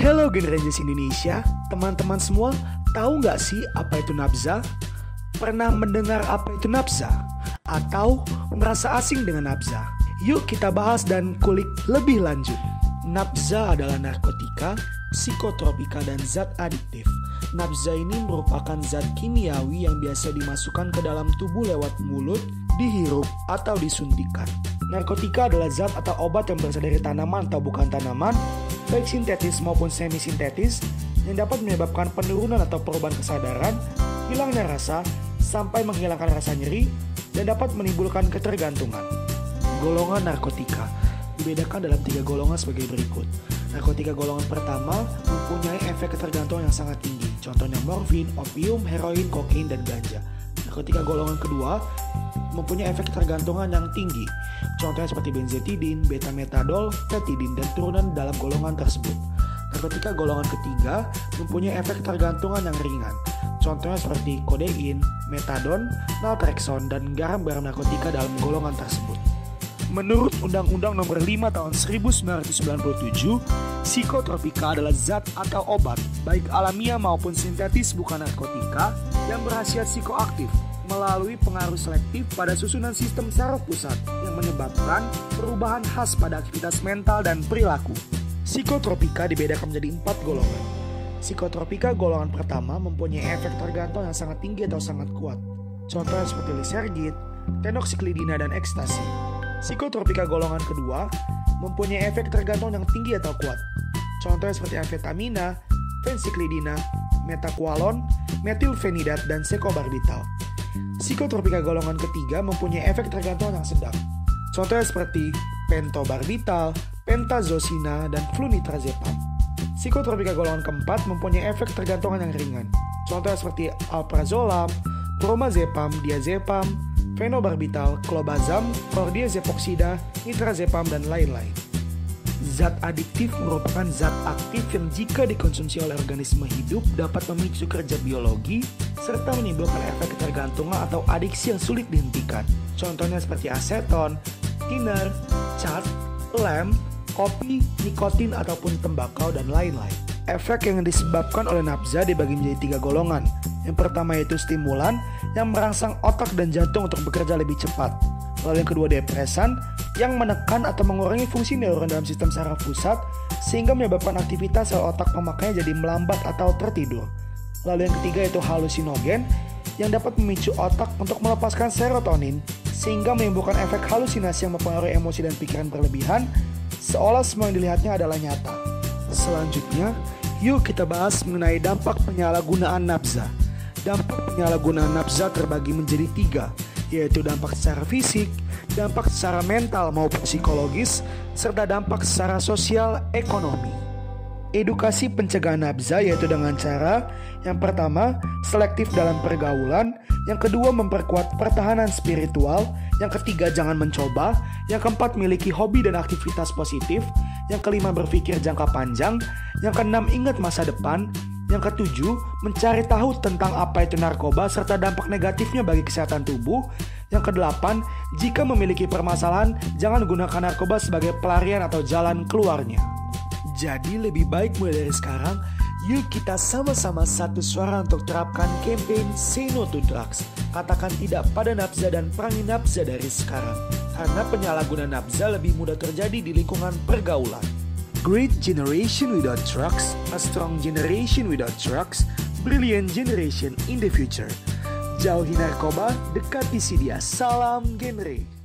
Hello Gen Rangers Indonesia, teman-teman semua, tahu nggak sih apa itu nafza? Pernah mendengar apa itu nafza? Atau merasa asing dengan nafza? Yuk kita bahas dan kulik lebih lanjut. Nafza adalah narkotika, psikotropika, dan zat adiktif. Nafza ini merupakan zat kimiawi yang biasa dimasukkan ke dalam tubuh lewat mulut, dihirup, atau disuntikan. Narkotika adalah zat atau obat yang berasal dari tanaman atau bukan tanaman, baik sintetis maupun semi-sintetis, yang dapat menyebabkan penurunan atau perubahan kesadaran, hilangnya rasa, sampai menghilangkan rasa nyeri, dan dapat menimbulkan ketergantungan. Golongan narkotika dibedakan dalam 3 golongan sebagai berikut. Narkotika golongan pertama mempunyai efek ketergantungan yang sangat tinggi, contohnya morfin, opium, heroin, kokain, dan ganja. Narkotika golongan kedua mempunyai efek ketergantungan yang tinggi, contohnya seperti benzetidin, betametadol, petidin, dan turunan dalam golongan tersebut. Narkotika golongan ketiga mempunyai efek ketergantungan yang ringan, contohnya seperti kodein, metadon, naltrexon, dan garam-garam narkotika dalam golongan tersebut. Menurut Undang-Undang Nomor 5 Tahun 1997, psikotropika adalah zat atau obat, baik alamiah maupun sintetis bukan narkotika, yang berkhasiat psikoaktif melalui pengaruh selektif pada susunan sistem saraf pusat yang menyebabkan perubahan khas pada aktivitas mental dan perilaku. Psikotropika dibedakan menjadi 4 golongan. Psikotropika golongan pertama mempunyai efek tergantung yang sangat tinggi atau sangat kuat, contohnya seperti lisergid, fenoksiklidina, dan ekstasi. Psikotropika golongan kedua mempunyai efek tergantung yang tinggi atau kuat, contohnya seperti amfetamina, fensiklidina, metakualon, metilfenidat, dan sekobarbital. Psikotropika golongan ketiga mempunyai efek tergantung yang sedang, contohnya seperti pentobarbital, pentazosina, dan flunitrazepam. Psikotropika golongan keempat mempunyai efek tergantungan yang ringan, contohnya seperti alprazolam, bromazepam, diazepam, fenobarbital, clobazam, cordiazepoksida, nitrazepam, dan lain-lain. Zat adiktif merupakan zat aktif yang jika dikonsumsi oleh organisme hidup dapat memicu kerja biologi serta menimbulkan efek ketergantungan atau adiksi yang sulit dihentikan. Contohnya seperti aseton, thinner, cat, lem, kopi, nikotin, ataupun tembakau, dan lain-lain. Efek yang disebabkan oleh nafza dibagi menjadi 3 golongan. Yang pertama yaitu stimulan yang merangsang otak dan jantung untuk bekerja lebih cepat. Lalu yang kedua depresan yang menekan atau mengurangi fungsi neuron dalam sistem saraf pusat sehingga menyebabkan aktivitas sel otak pemakainya jadi melambat atau tertidur. Lalu yang ketiga yaitu halusinogen yang dapat memicu otak untuk melepaskan serotonin sehingga menimbulkan efek halusinasi yang mempengaruhi emosi dan pikiran berlebihan seolah semua yang dilihatnya adalah nyata. Selanjutnya, yuk kita bahas mengenai dampak penyalahgunaan nafza. Dampak penyalahgunaan nafza terbagi menjadi 3, yaitu dampak secara fisik, dampak secara mental maupun psikologis, serta dampak secara sosial ekonomi. Edukasi pencegahan nafza yaitu dengan cara yang pertama, selektif dalam pergaulan, yang kedua, memperkuat pertahanan spiritual, yang ketiga, jangan mencoba, yang keempat, miliki hobi dan aktivitas positif, yang kelima, berpikir jangka panjang, yang keenam, ingat masa depan, yang ketujuh, mencari tahu tentang apa itu narkoba serta dampak negatifnya bagi kesehatan tubuh. Yang kedelapan, jika memiliki permasalahan, jangan gunakan narkoba sebagai pelarian atau jalan keluarnya. Jadi lebih baik mulai dari sekarang, yuk kita sama-sama satu suara untuk terapkan campaign Say No to Drugs. Katakan tidak pada nafza dan perangi nafza dari sekarang. Karena penyalahgunaan nafza lebih mudah terjadi di lingkungan pergaulan. Great generation without drugs, a strong generation without drugs, brilliant generation in the future. Jauhi narkoba, dekati si dia. Salam genre.